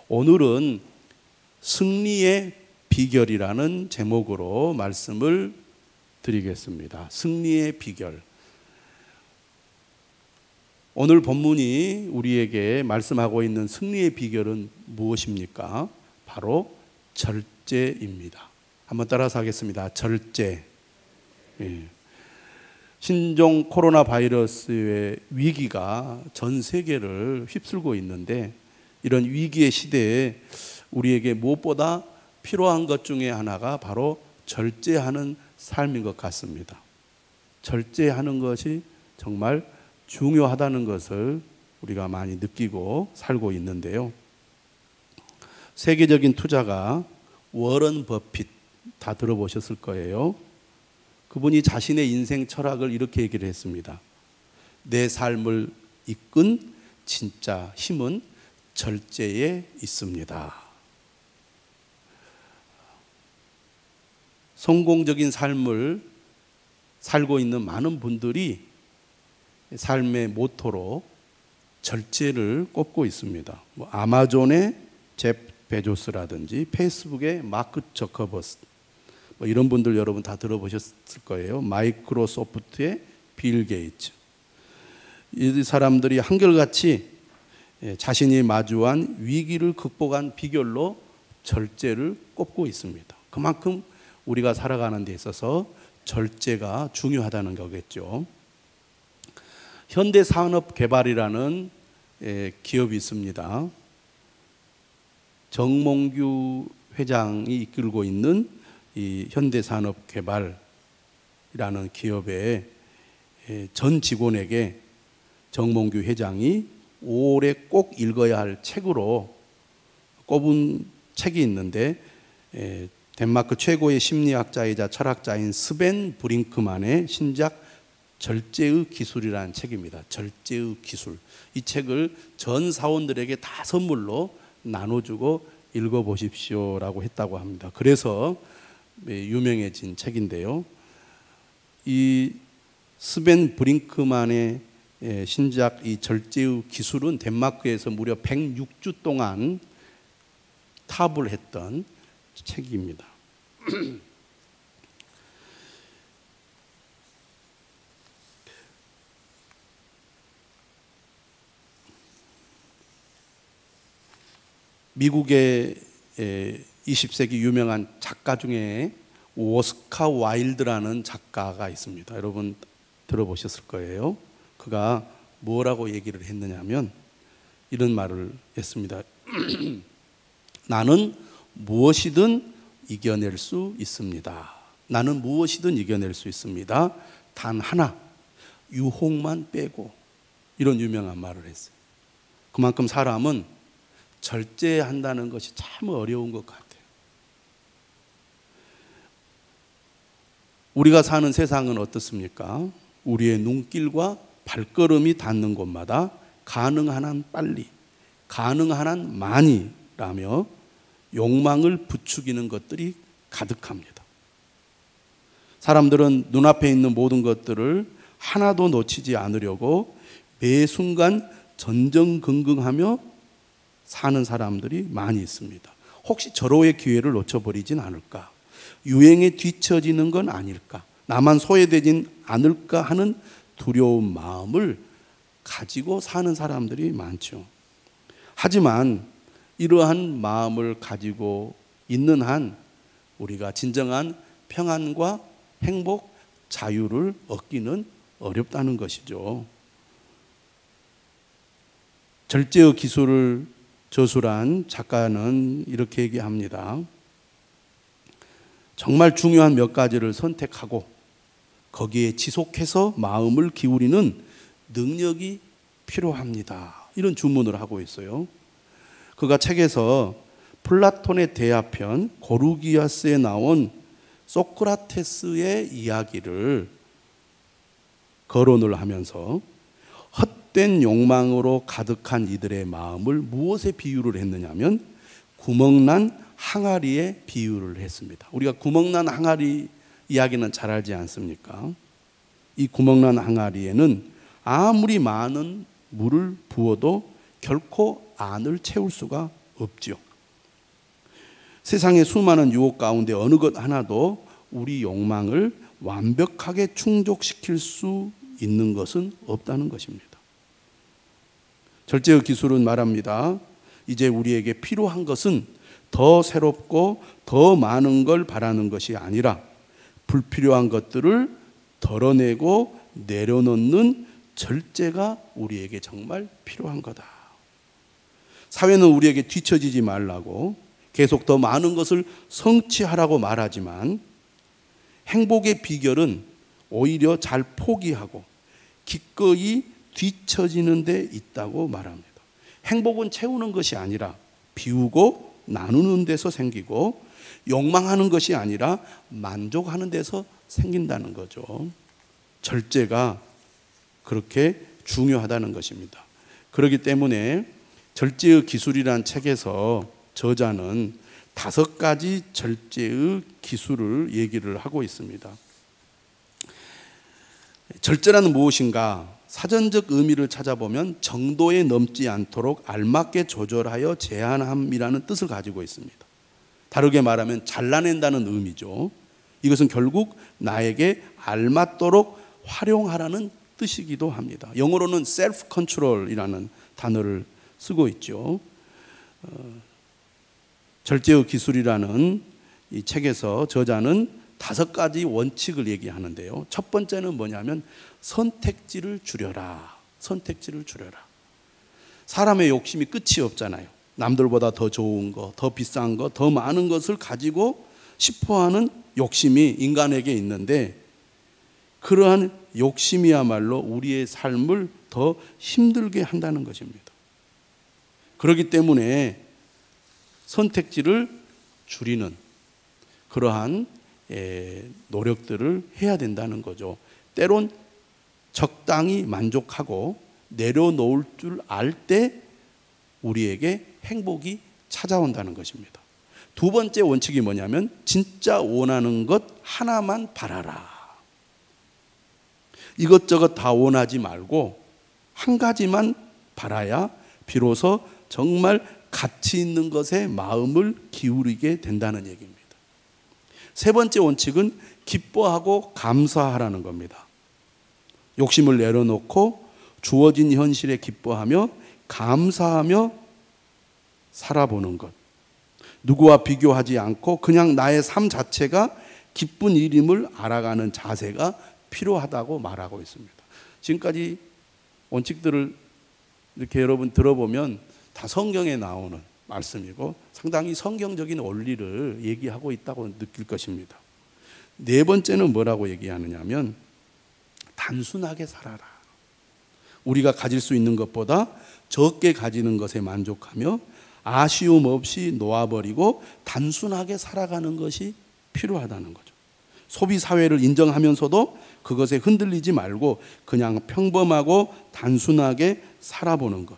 오늘은 승리의 비결이라는 제목으로 말씀을 드리겠습니다. 승리의 비결. 오늘 본문이 우리에게 말씀하고 있는 승리의 비결은 무엇입니까? 바로 절제입니다. 한번 따라서 하겠습니다. 절제. 신종 코로나 바이러스의 위기가 전 세계를 휩쓸고 있는데, 이런 위기의 시대에 우리에게 무엇보다 필요한 것 중에 하나가 바로 절제하는 삶인 것 같습니다. 절제하는 것이 정말 중요하다는 것을 우리가 많이 느끼고 살고 있는데요. 세계적인 투자가 워런 버핏, 다 들어보셨을 거예요. 그분이 자신의 인생 철학을 이렇게 얘기를 했습니다. 내 삶을 이끈 진짜 힘은 절제에 있습니다. 성공적인 삶을 살고 있는 많은 분들이 삶의 모토로 절제를 꼽고 있습니다. 아마존의 제프 베조스라든지 페이스북의 마크 저커버스, 이런 분들 여러분 다 들어보셨을 거예요. 마이크로소프트의 빌 게이츠. 이 사람들이 한결같이 자신이 마주한 위기를 극복한 비결로 절제를 꼽고 있습니다. 그만큼 우리가 살아가는 데 있어서 절제가 중요하다는 거겠죠. 현대산업개발이라는 기업이 있습니다. 정몽규 회장이 이끌고 있는 이 현대산업개발이라는 기업의 전 직원에게 정몽규 회장이 올해 꼭 읽어야 할 책으로 꼽은 책이 있는데, 덴마크 최고의 심리학자이자 철학자인 스벤 브링크만의 신작 절제의 기술이라는 책입니다. 절제의 기술. 이 책을 전 사원들에게 다 선물로 나눠주고 읽어보십시오라고 했다고 합니다. 그래서 유명해진 책인데요. 이 스벤 브링크만의 신작 이 절제의 기술은 덴마크에서 무려 106주 동안 탑을 했던 책입니다. 미국의 20세기 유명한 작가 중에 오스카 와일드라는 작가가 있습니다. 여러분 들어보셨을 거예요. 그가 뭐라고 얘기를 했느냐면 이런 말을 했습니다. 나는 무엇이든 이겨낼 수 있습니다. 나는 무엇이든 이겨낼 수 있습니다. 단 하나, 유혹만 빼고. 이런 유명한 말을 했어요. 그만큼 사람은 절제한다는 것이 참 어려운 것 같아요. 우리가 사는 세상은 어떻습니까? 우리의 눈길과 발걸음이 닿는 곳마다 가능한 한 빨리, 가능한 한 많이 라며 욕망을 부추기는 것들이 가득합니다. 사람들은 눈앞에 있는 모든 것들을 하나도 놓치지 않으려고 매 순간 전전긍긍하며 사는 사람들이 많이 있습니다. 혹시 절호의 기회를 놓쳐버리진 않을까? 유행에 뒤처지는 건 아닐까? 나만 소외되진 않을까 하는 두려운 마음을 가지고 사는 사람들이 많죠. 하지만 이러한 마음을 가지고 있는 한 우리가 진정한 평안과 행복, 자유를 얻기는 어렵다는 것이죠. 절제의 기술을 저술한 작가는 이렇게 얘기합니다. 정말 중요한 몇 가지를 선택하고 거기에 지속해서 마음을 기울이는 능력이 필요합니다. 이런 주문을 하고 있어요. 그가 책에서 플라톤의 대화편 고르기아스에 나온 소크라테스의 이야기를 거론을 하면서 헛된 욕망으로 가득한 이들의 마음을 무엇에 비유를 했느냐면 구멍난 항아리에 비유를 했습니다. 우리가 구멍난 항아리 이야기는 잘 알지 않습니까? 이 구멍난 항아리에는 아무리 많은 물을 부어도 결코 안을 채울 수가 없지요. 세상의 수많은 유혹 가운데 어느 것 하나도 우리 욕망을 완벽하게 충족시킬 수 있는 것은 없다는 것입니다. 절제의 기술은 말합니다. 이제 우리에게 필요한 것은 더 새롭고 더 많은 걸 바라는 것이 아니라 불필요한 것들을 덜어내고 내려놓는 절제가 우리에게 정말 필요한 거다. 사회는 우리에게 뒤처지지 말라고 계속 더 많은 것을 성취하라고 말하지만 행복의 비결은 오히려 잘 포기하고 기꺼이 뒤처지는 데 있다고 말합니다. 행복은 채우는 것이 아니라 비우고 나누는 데서 생기고 욕망하는 것이 아니라 만족하는 데서 생긴다는 거죠. 절제가 그렇게 중요하다는 것입니다. 그렇기 때문에 절제의 기술이라는 책에서 저자는 5가지 절제의 기술을 얘기를 하고 있습니다. 절제란 무엇인가? 사전적 의미를 찾아보면 정도에 넘지 않도록 알맞게 조절하여 제한함이라는 뜻을 가지고 있습니다. 다르게 말하면 잘라낸다는 의미죠. 이것은 결국 나에게 알맞도록 활용하라는 뜻이기도 합니다. 영어로는 self control이라는 단어를 쓰고 있죠. 절제의 기술이라는 이 책에서 저자는 5가지 원칙을 얘기하는데요. 첫 번째는 뭐냐면 선택지를 줄여라. 선택지를 줄여라. 사람의 욕심이 끝이 없잖아요. 남들보다 더 좋은 거, 더 비싼 거, 더 많은 것을 가지고 싶어하는 욕심이 인간에게 있는데 그러한 욕심이야말로 우리의 삶을 더 힘들게 한다는 것입니다. 그렇기 때문에 선택지를 줄이는 그러한 노력들을 해야 된다는 거죠. 때론 적당히 만족하고 내려놓을 줄 알 때 우리에게 행복이 찾아온다는 것입니다. 2번째 원칙이 뭐냐면 진짜 원하는 것 하나만 바라라. 이것저것 다 원하지 말고 한 가지만 바라야 비로소 정말 가치 있는 것에 마음을 기울이게 된다는 얘기입니다. 3번째 원칙은 기뻐하고 감사하라는 겁니다. 욕심을 내려놓고 주어진 현실에 기뻐하며 감사하며 살아보는 것. 누구와 비교하지 않고 그냥 나의 삶 자체가 기쁜 일임을 알아가는 자세가 필요하다고 말하고 있습니다. 지금까지 원칙들을 이렇게 여러분 들어보면 다 성경에 나오는 말씀이고 상당히 성경적인 원리를 얘기하고 있다고 느낄 것입니다. 4번째는 뭐라고 얘기하느냐 하면 단순하게 살아라. 우리가 가질 수 있는 것보다 적게 가지는 것에 만족하며 아쉬움 없이 놓아버리고 단순하게 살아가는 것이 필요하다는 거죠. 소비 사회를 인정하면서도 그것에 흔들리지 말고 그냥 평범하고 단순하게 살아보는 것.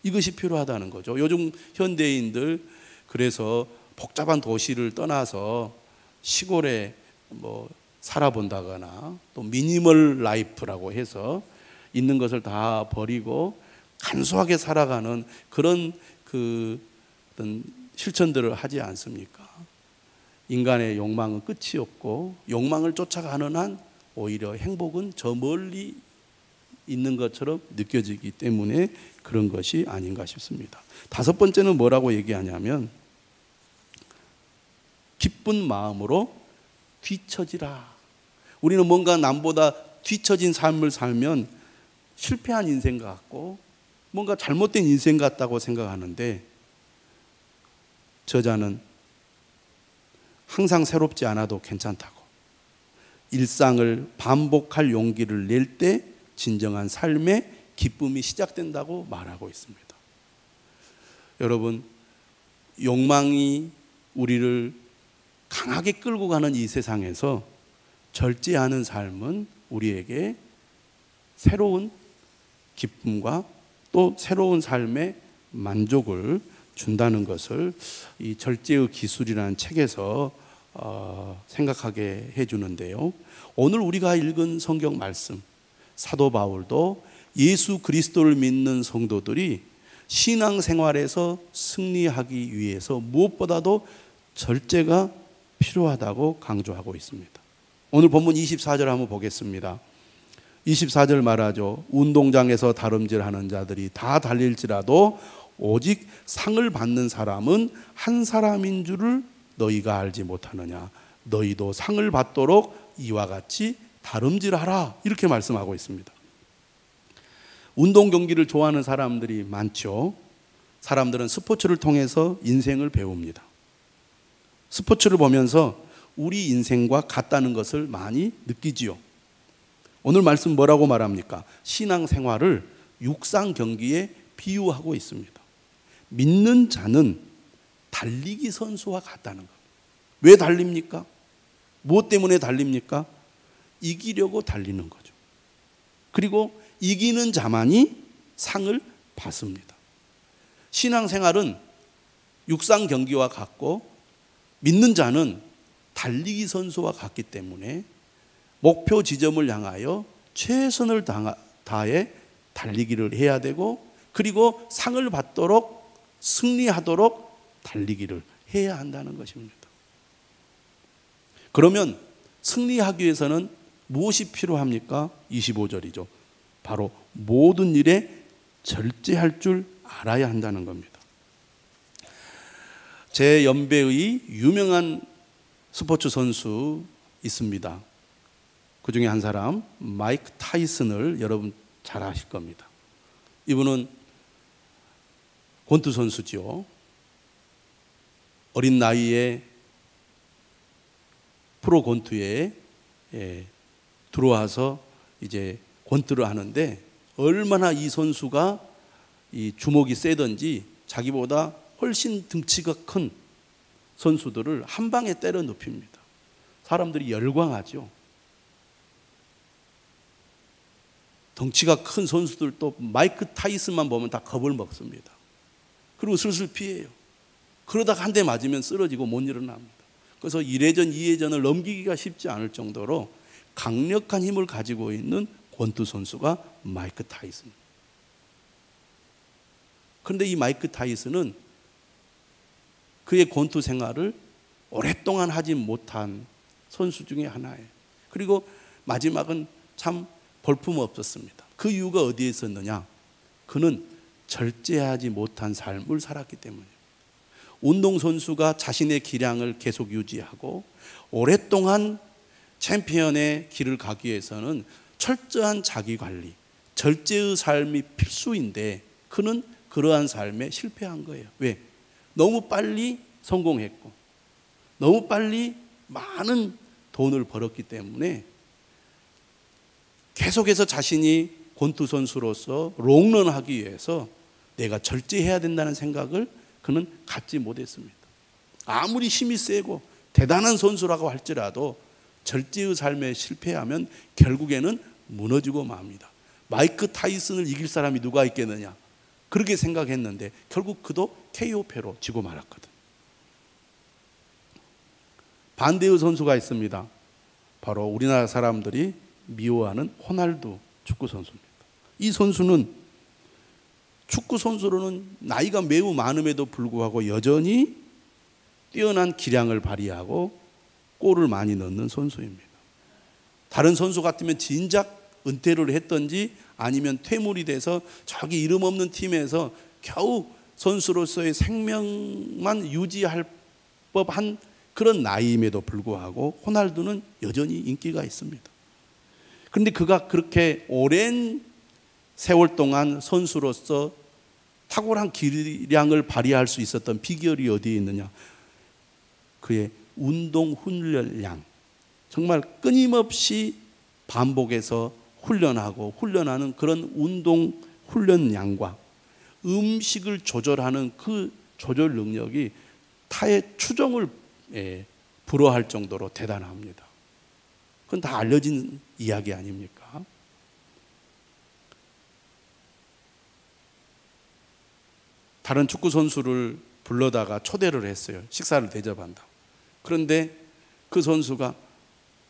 이것이 필요하다는 거죠. 요즘 현대인들 그래서 복잡한 도시를 떠나서 시골에 살아본다거나 또 미니멀 라이프라고 해서 있는 것을 다 버리고 간소하게 살아가는 그런 어떤 실천들을 하지 않습니까? 인간의 욕망은 끝이 없고 욕망을 쫓아가는 한 오히려 행복은 저 멀리 있는 것처럼 느껴지기 때문에 그런 것이 아닌가 싶습니다. 5번째는 뭐라고 얘기하냐면 기쁜 마음으로 뒤처지라. 우리는 뭔가 남보다 뒤처진 삶을 살면 실패한 인생 같고 뭔가 잘못된 인생 같다고 생각하는데 저자는 항상 새롭지 않아도 괜찮다고 일상을 반복할 용기를 낼 때 진정한 삶의 기쁨이 시작된다고 말하고 있습니다. 여러분, 욕망이 우리를 강하게 끌고 가는 이 세상에서 절제하는 삶은 우리에게 새로운 기쁨과 또 새로운 삶의 만족을 준다는 것을 이 절제의 기술이라는 책에서 생각하게 해주는데요. 오늘 우리가 읽은 성경 말씀, 사도 바울도 예수 그리스도를 믿는 성도들이 신앙생활에서 승리하기 위해서 무엇보다도 절제가 필요하다고 강조하고 있습니다. 오늘 본문 24절 한번 보겠습니다. 24절 말하죠. 운동장에서 다름질하는 자들이 다 달릴지라도 오직 상을 받는 사람은 한 사람인 줄을 너희가 알지 못하느냐. 너희도 상을 받도록 이와 같이 다름질하라. 이렇게 말씀하고 있습니다. 운동 경기를 좋아하는 사람들이 많죠. 사람들은 스포츠를 통해서 인생을 배웁니다. 스포츠를 보면서 우리 인생과 같다는 것을 많이 느끼지요. 오늘 말씀 뭐라고 말합니까? 신앙생활을 육상 경기에 비유하고 있습니다. 믿는 자는 달리기 선수와 같다는 것. 왜 달립니까? 무엇 때문에 달립니까? 이기려고 달리는 거죠. 그리고 이기는 자만이 상을 받습니다. 신앙생활은 육상 경기와 같고 믿는 자는 달리기 선수와 같기 때문에 목표 지점을 향하여 최선을 다해 달리기를 해야 되고 그리고 상을 받도록 승리하도록 달리기를 해야 한다는 것입니다. 그러면 승리하기 위해서는 무엇이 필요합니까? 25절이죠. 바로 모든 일에 절제할 줄 알아야 한다는 겁니다. 제 연배의 유명한 스포츠 선수 있습니다. 그 중에 한 사람 마이크 타이슨을 여러분 잘 아실 겁니다. 이분은 권투 선수죠. 어린 나이에 프로 권투에 들어와서 이제 권투를 하는데 얼마나 이 선수가 이 주먹이 세든지 자기보다 훨씬 등치가 큰 선수들을 한 방에 때려 눕힙니다. 사람들이 열광하죠. 덩치가 큰 선수들도 마이크 타이슨만 보면 다 겁을 먹습니다. 그리고 슬슬 피해요. 그러다가 한 대 맞으면 쓰러지고 못 일어납니다. 그래서 1회전, 2회전을 넘기기가 쉽지 않을 정도로 강력한 힘을 가지고 있는 권투 선수가 마이크 타이슨. 그런데 이 마이크 타이슨은 그의 권투 생활을 오랫동안 하지 못한 선수 중에 하나예요. 그리고 마지막은 참 볼품없었습니다. 그 이유가 어디에 있었느냐? 그는 절제하지 못한 삶을 살았기 때문이에요. 운동선수가 자신의 기량을 계속 유지하고 오랫동안 챔피언의 길을 가기 위해서는 철저한 자기관리, 절제의 삶이 필수인데 그는 그러한 삶에 실패한 거예요. 왜? 너무 빨리 성공했고 너무 빨리 많은 돈을 벌었기 때문에 계속해서 자신이 권투 선수로서 롱런하기 위해서 내가 절제해야 된다는 생각을 그는 갖지 못했습니다. 아무리 힘이 세고 대단한 선수라고 할지라도 절제의 삶에 실패하면 결국에는 무너지고 맙니다. 마이크 타이슨을 이길 사람이 누가 있겠느냐? 그렇게 생각했는데 결국 그도 KO패로 지고 말았거든. 반대의 선수가 있습니다. 바로 우리나라 사람들이 미워하는 호날두 축구 선수입니다. 이 선수는 축구 선수로는 나이가 매우 많음에도 불구하고 여전히 뛰어난 기량을 발휘하고 골을 많이 넣는 선수입니다. 다른 선수 같으면 진작 은퇴를 했던지 아니면 퇴물이 돼서 저기 이름 없는 팀에서 겨우 선수로서의 생명만 유지할 법한 그런 나이임에도 불구하고 호날두는 여전히 인기가 있습니다. 그런데 그가 그렇게 오랜 세월 동안 선수로서 탁월한 기량을 발휘할 수 있었던 비결이 어디에 있느냐? 그의 운동 훈련량, 정말 끊임없이 반복해서 훈련하는 그런 운동 훈련량과 음식을 조절하는 그 조절 능력이 타의 추종을 불허할 정도로 대단합니다. 그건 다 알려진 이야기 아닙니까? 다른 축구 선수를 불러다가 초대를 했어요. 식사를 대접한다. 그런데 그 선수가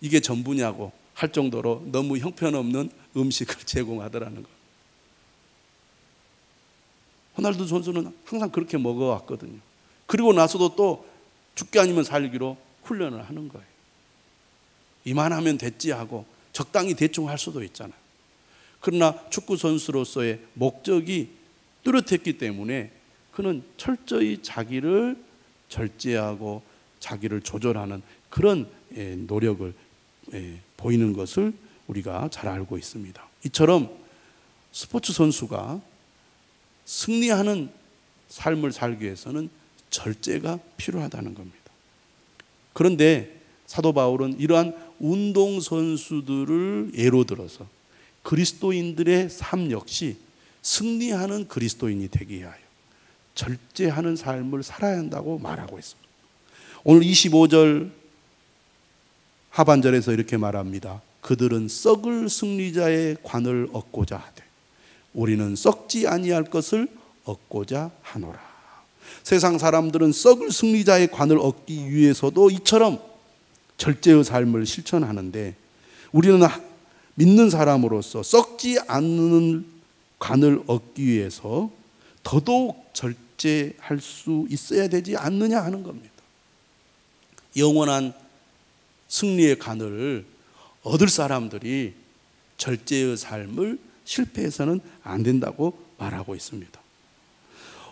이게 전부냐고 할 정도로 너무 형편없는 음식을 제공하더라는 것. 호날두 선수는 항상 그렇게 먹어왔거든요. 그리고 나서도 또 죽게 아니면 살기로 훈련을 하는 거예요. 이만하면 됐지 하고 적당히 대충 할 수도 있잖아요. 그러나 축구 선수로서의 목적이 뚜렷했기 때문에 그는 철저히 자기를 절제하고 자기를 조절하는 그런 노력을 보이는 것을 우리가 잘 알고 있습니다. 이처럼 스포츠 선수가 승리하는 삶을 살기 위해서는 절제가 필요하다는 겁니다. 그런데 사도 바울은 이러한 운동선수들을 예로 들어서 그리스도인들의 삶 역시 승리하는 그리스도인이 되기 위하여 절제하는 삶을 살아야 한다고 말하고 있습니다. 오늘 25절 하반절에서 이렇게 말합니다. 그들은 썩을 승리자의 관을 얻고자 하되 우리는 썩지 아니할 것을 얻고자 하노라. 세상 사람들은 썩을 승리자의 관을 얻기 위해서도 이처럼 절제의 삶을 실천하는데 우리는 믿는 사람으로서 썩지 않는 관을 얻기 위해서 더더욱 절제할 수 있어야 되지 않느냐 하는 겁니다. 영원한 승리의 관을 얻을 사람들이 절제의 삶을 실패해서는 안 된다고 말하고 있습니다.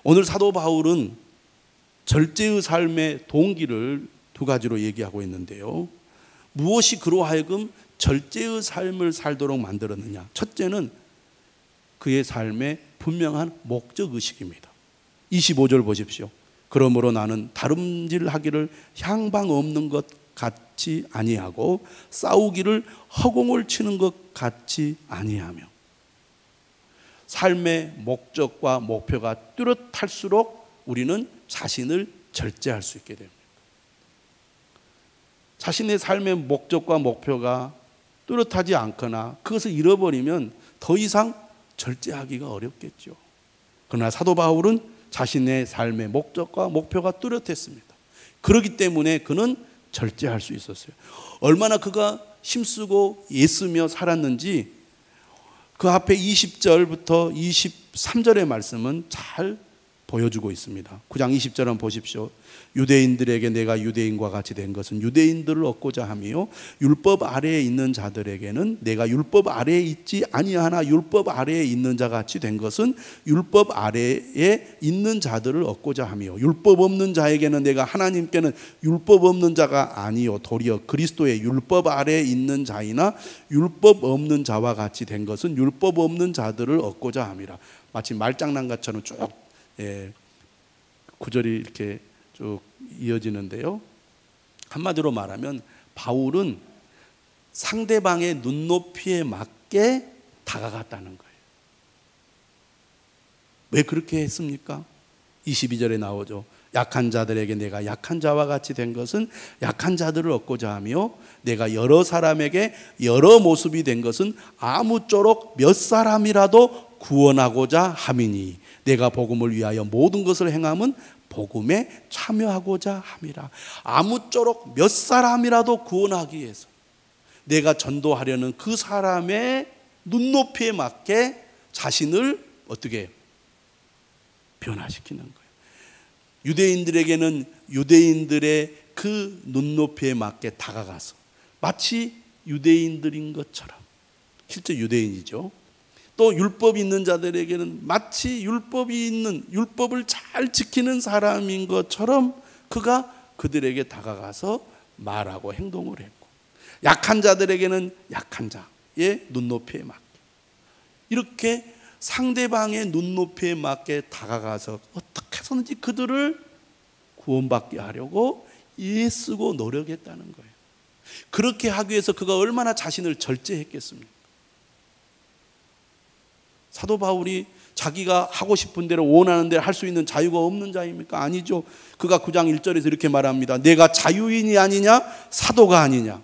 오늘 사도 바울은 절제의 삶의 동기를 두 가지로 얘기하고 있는데요. 무엇이 그로 하여금 절제의 삶을 살도록 만들었느냐? 첫째는 그의 삶의 분명한 목적의식입니다. 25절 보십시오. 그러므로 나는 다름질하기를 향방 없는 것 같이 아니하고 싸우기를 허공을 치는 것 같이 아니하며 삶의 목적과 목표가 뚜렷할수록 우리는 자신을 절제할 수 있게 됩니다. 자신의 삶의 목적과 목표가 뚜렷하지 않거나 그것을 잃어버리면 더 이상 절제하기가 어렵겠죠. 그러나 사도 바울은 자신의 삶의 목적과 목표가 뚜렷했습니다. 그렇기 때문에 그는 절제할 수 있었어요. 얼마나 그가 힘쓰고 애쓰며 살았는지 그 앞에 20절부터 23절의 말씀은 잘 보여주고 있습니다. 9장 20절 한번 보십시오. 유대인들에게 내가 유대인과 같이 된 것은 유대인들을 얻고자 하며 율법 아래에 있는 자들에게는 내가 율법 아래에 있지 아니하나 율법 아래에 있는 자 같이 된 것은 율법 아래에 있는 자들을 얻고자 하며 율법 없는 자에게는 내가 하나님께는 율법 없는 자가 아니요 도리어 그리스도의 율법 아래에 있는 자이나 율법 없는 자와 같이 된 것은 율법 없는 자들을 얻고자 함이라. 마치 말장난같처럼 쭉 구절이 이렇게 쭉 이어지는데요. 한마디로 말하면 바울은 상대방의 눈높이에 맞게 다가갔다는 거예요. 왜 그렇게 했습니까? 22절에 나오죠. 약한 자들에게 내가 약한 자와 같이 된 것은 약한 자들을 얻고자 하며 내가 여러 사람에게 여러 모습이 된 것은 아무쪼록 몇 사람이라도 구원하고자 함이니 내가 복음을 위하여 모든 것을 행함은 복음에 참여하고자 함이라. 아무쪼록 몇 사람이라도 구원하기 위해서 내가 전도하려는 그 사람의 눈높이에 맞게 자신을 어떻게 변화시키는 거예요. 유대인들에게는 유대인들의 그 눈높이에 맞게 다가가서 마치 유대인들인 것처럼, 실제 유대인이죠. 또 율법이 있는 자들에게는 마치 율법이 있는, 율법을 잘 지키는 사람인 것처럼 그가 그들에게 다가가서 말하고 행동을 했고, 약한 자들에게는 약한 자의 눈높이에 맞게, 이렇게 상대방의 눈높이에 맞게 다가가서 어떻게 해서든지 그들을 구원받게 하려고 애쓰고 노력했다는 거예요. 그렇게 하기 위해서 그가 얼마나 자신을 절제했겠습니까? 사도 바울이 자기가 하고 싶은 대로 원하는 대로 할 수 있는 자유가 없는 자입니까? 아니죠. 그가 9장 1절에서 이렇게 말합니다. 내가 자유인이 아니냐 사도가 아니냐.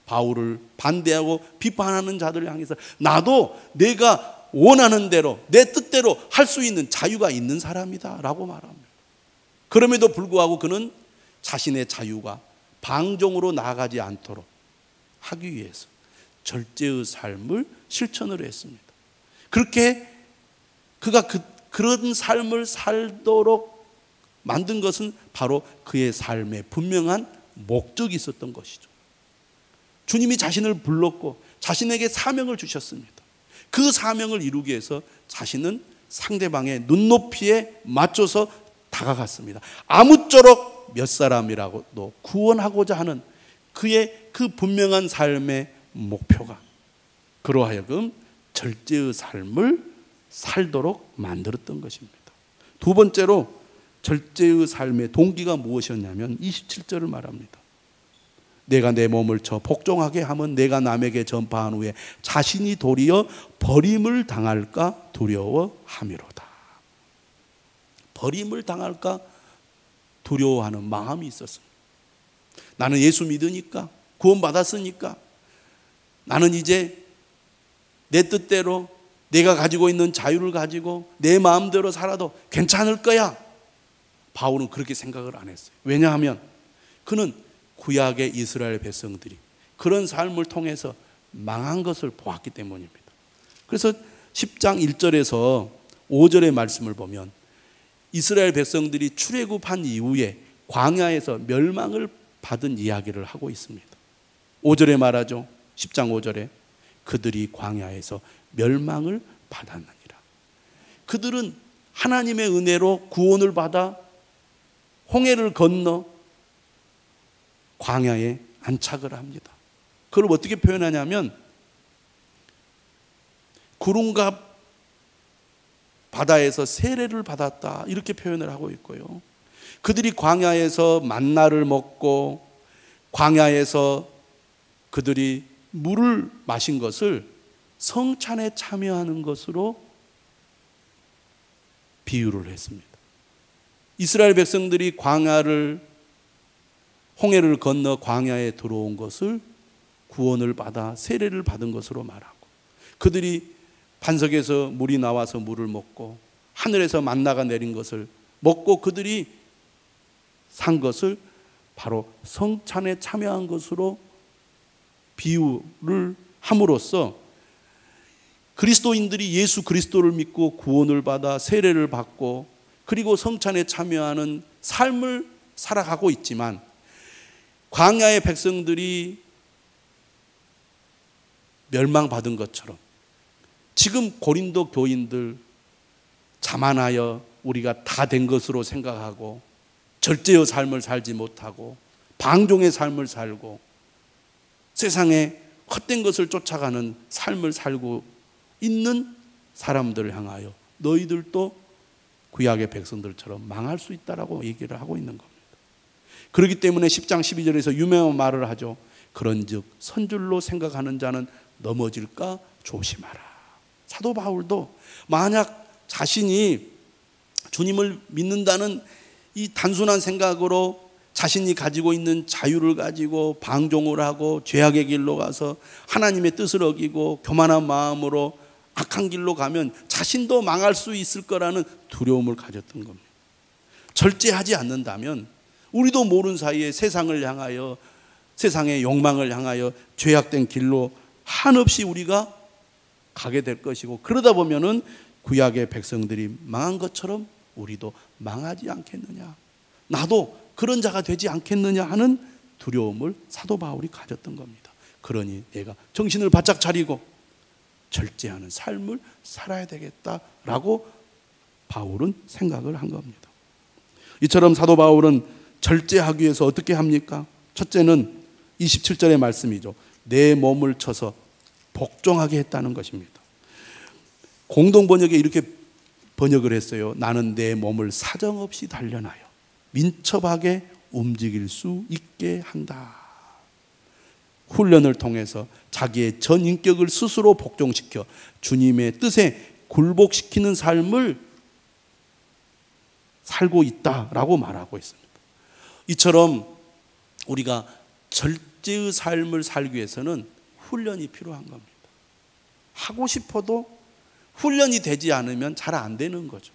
바울을 반대하고 비판하는 자들을 향해서 나도 내가 원하는 대로 내 뜻대로 할 수 있는 자유가 있는 사람이다 라고 말합니다. 그럼에도 불구하고 그는 자신의 자유가 방종으로 나아가지 않도록 하기 위해서 절제의 삶을 실천을 했습니다. 그렇게 그가 그런 삶을 살도록 만든 것은 바로 그의 삶에 분명한 목적이 있었던 것이죠. 주님이 자신을 불렀고 자신에게 사명을 주셨습니다. 그 사명을 이루기 위해서 자신은 상대방의 눈높이에 맞춰서 다가갔습니다. 아무쪼록 몇 사람이라고도 구원하고자 하는 그의 그 분명한 삶의 목표가 그로 하여금 절제의 삶을 살도록 만들었던 것입니다. 두 번째로 절제의 삶의 동기가 무엇이었냐면 27절을 말합니다. 내가 내 몸을 쳐 복종하게 하면 내가 남에게 전파한 후에 자신이 도리어 버림을 당할까 두려워함이로다. 버림을 당할까 두려워하는 마음이 있었습니다. 나는 예수 믿으니까, 구원받았으니까 나는 이제 내 뜻대로 내가 가지고 있는 자유를 가지고 내 마음대로 살아도 괜찮을 거야. 바울은 그렇게 생각을 안 했어요. 왜냐하면 그는 구약의 이스라엘 백성들이 그런 삶을 통해서 망한 것을 보았기 때문입니다. 그래서 10장 1절에서 5절의 말씀을 보면 이스라엘 백성들이 출애굽한 이후에 광야에서 멸망을 받은 이야기를 하고 있습니다. 5절에 말하죠. 10장 5절에 그들이 광야에서 멸망을 받았느니라. 그들은 하나님의 은혜로 구원을 받아 홍해를 건너 광야에 안착을 합니다. 그걸 어떻게 표현하냐면 구름과 바다에서 세례를 받았다 이렇게 표현을 하고 있고요. 그들이 광야에서 만나를 먹고 광야에서 그들이 물을 마신 것을 성찬에 참여하는 것으로 비유를 했습니다. 이스라엘 백성들이 홍해를 건너 광야에 들어온 것을 구원을 받아 세례를 받은 것으로 말하고 그들이 반석에서 물이 나와서 물을 먹고 하늘에서 만나가 내린 것을 먹고 그들이 산 것을 바로 성찬에 참여한 것으로 비유를 함으로써 그리스도인들이 예수 그리스도를 믿고 구원을 받아 세례를 받고 그리고 성찬에 참여하는 삶을 살아가고 있지만 광야의 백성들이 멸망받은 것처럼 지금 고린도 교인들 자만하여 우리가 다 된 것으로 생각하고 절제의 삶을 살지 못하고 방종의 삶을 살고 세상에 헛된 것을 쫓아가는 삶을 살고 있는 사람들을 향하여 너희들도 구약의 백성들처럼 망할 수 있다라고 얘기를 하고 있는 겁니다. 그렇기 때문에 10장 12절에서 유명한 말을 하죠. 그런즉 선줄로 생각하는 자는 넘어질까 조심하라. 사도 바울도 만약 자신이 주님을 믿는다는 이 단순한 생각으로 자신이 가지고 있는 자유를 가지고 방종을 하고 죄악의 길로 가서 하나님의 뜻을 어기고 교만한 마음으로 악한 길로 가면 자신도 망할 수 있을 거라는 두려움을 가졌던 겁니다. 절제하지 않는다면 우리도 모르는 사이에 세상을 향하여 세상의 욕망을 향하여 죄악된 길로 한없이 우리가 가게 될 것이고 그러다 보면은 구약의 백성들이 망한 것처럼 우리도 망하지 않겠느냐, 나도 그런 자가 되지 않겠느냐 하는 두려움을 사도 바울이 가졌던 겁니다. 그러니 내가 정신을 바짝 차리고 절제하는 삶을 살아야 되겠다라고 바울은 생각을 한 겁니다. 이처럼 사도 바울은 절제하기 위해서 어떻게 합니까? 첫째는 27절의 말씀이죠. 내 몸을 쳐서 복종하게 했다는 것입니다. 공동 번역에 이렇게 번역을 했어요. 나는 내 몸을 사정없이 단련하여 민첩하게 움직일 수 있게 한다. 훈련을 통해서 자기의 전 인격을 스스로 복종시켜 주님의 뜻에 굴복시키는 삶을 살고 있다라고 말하고 있습니다. 이처럼 우리가 절제의 삶을 살기 위해서는 훈련이 필요한 겁니다. 하고 싶어도 훈련이 되지 않으면 잘 안 되는 거죠.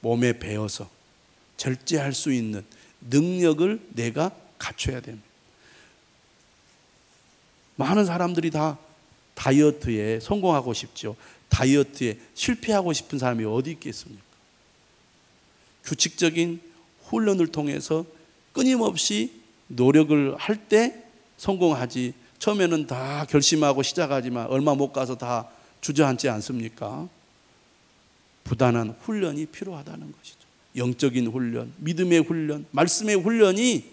몸에 배어서 절제할 수 있는 능력을 내가 갖춰야 됩니다. 많은 사람들이 다 다이어트에 성공하고 싶죠. 다이어트에 실패하고 싶은 사람이 어디 있겠습니까? 규칙적인 훈련을 통해서 끊임없이 노력을 할 때 성공하지, 처음에는 다 결심하고 시작하지만 얼마 못 가서 다 주저앉지 않습니까? 부단한 훈련이 필요하다는 것이죠. 영적인 훈련, 믿음의 훈련, 말씀의 훈련이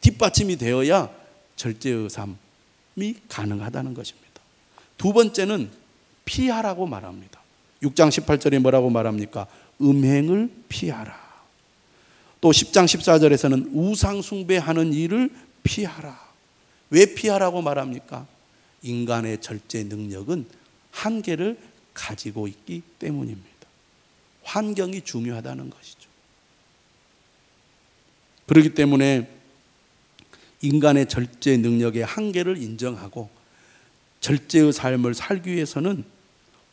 뒷받침이 되어야 절제의 삶이 가능하다는 것입니다. 두 번째는 피하라고 말합니다. 6장 18절에 뭐라고 말합니까? 음행을 피하라. 또 10장 14절에서는 우상 숭배하는 일을 피하라. 왜 피하라고 말합니까? 인간의 절제 능력은 한계를 가지고 있기 때문입니다. 환경이 중요하다는 것이죠. 그렇기 때문에 인간의 절제 능력의 한계를 인정하고 절제의 삶을 살기 위해서는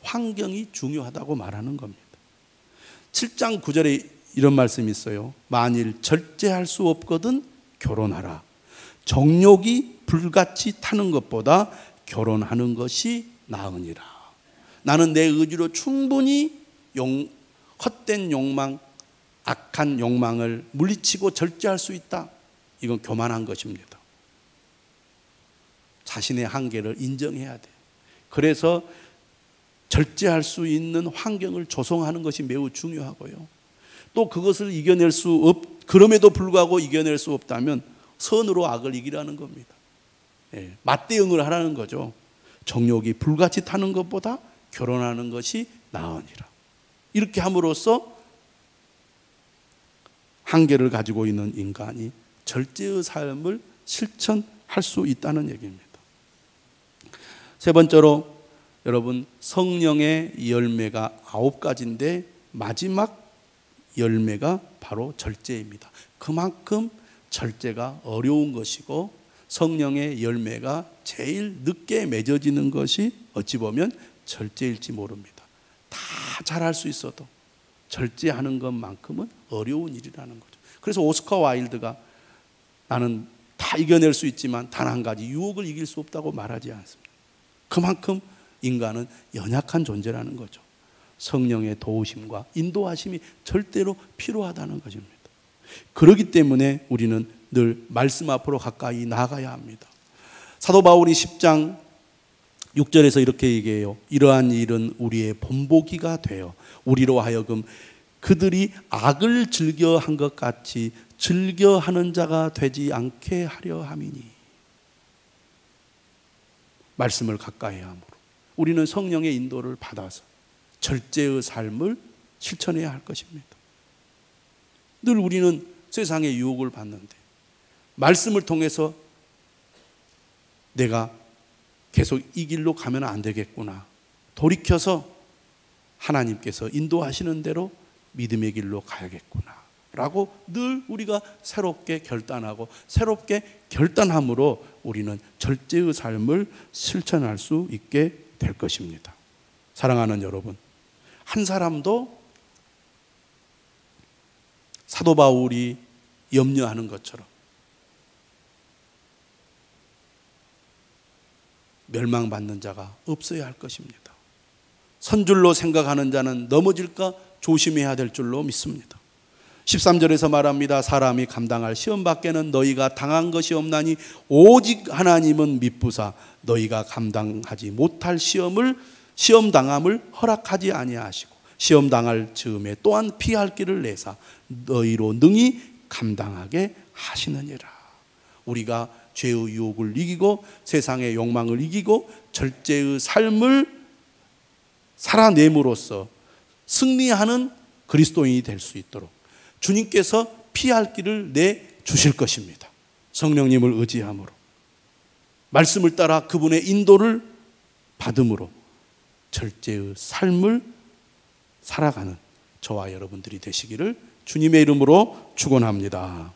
환경이 중요하다고 말하는 겁니다. 7장 9절에 이런 말씀이 있어요. 만일 절제할 수 없거든 결혼하라. 정욕이 불같이 타는 것보다 결혼하는 것이 나으니라. 나는 내 의지로 충분히 헛된 욕망, 악한 욕망을 물리치고 절제할 수 있다. 이건 교만한 것입니다. 자신의 한계를 인정해야 돼. 그래서 절제할 수 있는 환경을 조성하는 것이 매우 중요하고요. 또 그것을 이겨낼 그럼에도 불구하고 이겨낼 수 없다면 선으로 악을 이기라는 겁니다. 맞대응을 하라는 거죠. 정욕이 불같이 타는 것보다 결혼하는 것이 나으니라. 이렇게 함으로써 한계를 가지고 있는 인간이 절제의 삶을 실천할 수 있다는 얘기입니다. 세 번째로 여러분, 성령의 열매가 9가지인데 마지막 열매가 바로 절제입니다. 그만큼 절제가 어려운 것이고 성령의 열매가 제일 늦게 맺어지는 것이 어찌 보면 절제일지 모릅니다. 다 잘할 수 있어도 절제하는 것만큼은 어려운 일이라는 거죠. 그래서 오스카 와일드가 나는 다 이겨낼 수 있지만 단 한 가지 유혹을 이길 수 없다고 말하지 않습니다. 그만큼 인간은 연약한 존재라는 거죠. 성령의 도우심과 인도하심이 절대로 필요하다는 것입니다. 그렇기 때문에 우리는 늘 말씀 앞으로 가까이 나아가야 합니다. 사도 바울이 10장 6절에서 이렇게 얘기해요. 이러한 일은 우리의 본보기가 되어 우리로 하여금 그들이 악을 즐겨한 것 같이 즐겨하는 자가 되지 않게 하려 함이니. 말씀을 가까이 함으로 우리는 성령의 인도를 받아서 절제의 삶을 실천해야 할 것입니다. 늘 우리는 세상의 유혹을 받는데 말씀을 통해서 내가 계속 이 길로 가면 안 되겠구나. 돌이켜서 하나님께서 인도하시는 대로 믿음의 길로 가야겠구나 라고 늘 우리가 새롭게 결단하고 새롭게 결단함으로 우리는 절제의 삶을 실천할 수 있게 될 것입니다. 사랑하는 여러분, 한 사람도 사도 바울이 염려하는 것처럼 멸망받는 자가 없어야 할 것입니다. 선줄로 생각하는 자는 넘어질까 조심해야 될 줄로 믿습니다. 13절에서 말합니다. 사람이 감당할 시험 밖에는 너희가 당한 것이 없나니 오직 하나님은 미쁘사 너희가 감당하지 못할 시험 당함을 허락하지 아니하시고 시험 당할 즈음에 또한 피할 길을 내사 너희로 능히 감당하게 하시느니라. 우리가 죄의 유혹을 이기고 세상의 욕망을 이기고 절제의 삶을 살아냄으로써 승리하는 그리스도인이 될 수 있도록 주님께서 피할 길을 내주실 것입니다. 성령님을 의지함으로 말씀을 따라 그분의 인도를 받음으로 절제의 삶을 살아가는 저와 여러분들이 되시기를 주님의 이름으로 축원합니다.